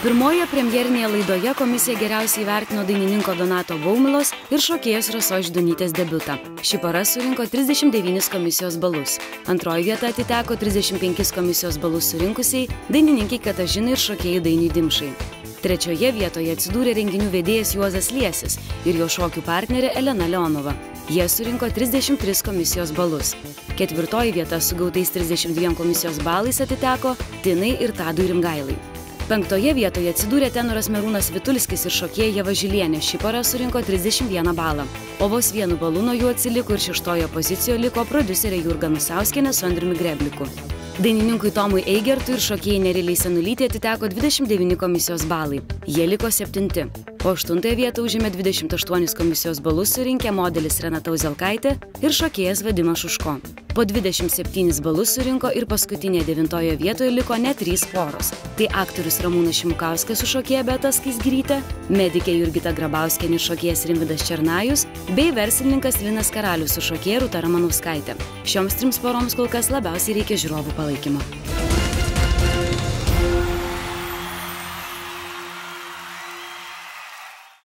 Pirmoje premjerinėje laidoje komisija geriausiai įvertino dainininko Donato Baumilos ir šokėjos Rasos Židonytės debiutą. Ši pora surinko 39 komisijos balus. Antroji vieta atiteko 35 komisijos balus surinkusiai dainininkai Katažinai ir šokėjai Dainiui Dimšai. Trečioje vietoje atsidūrė renginių vedėjas Juozas Liesis ir jo šokių partnerė Elena Leonova. Jie surinko 33 komisijos balus. Ketvirtoji vieta su gautais 32 komisijos balais atiteko Tinai ir Tadui Rimgailai. Penktoje vietoje atsidūrė tenoras Merūnas Vitulskis ir šokėja Ieva Žilienė. Ši pora surinko 31 balą. O vos vienu balu nuo jų atsiliko ir šeštojo pozicijoje liko prodiuserė Jurga Nusauskienė su Andriumi Grebliku. Dainininkui Tomui Eigertui ir šokėjai Neriliai Sanulytei atiteko 29 komisijos balai. Jie liko 7. O 8 vietą užėmė 28 komisijos balus surinkę modelis Renata Uzelkaitė ir šokėjas Vadimas Šuško. Po 27 balus surinko ir paskutinėje 9 vietoje liko net 3 poros. Tai aktorius Ramūnas Šimukauskas su šokėja Beata Skaisgirytė, medikė Jurgita Grabauskienė ir šokėjas Rimvydas Černajus, bei verslininkas Linas Karalius su šokėja Rūta Ramanauskaitė. Šioms trims poroms kol kas labiausiai reikia žiūrovų palaikymo.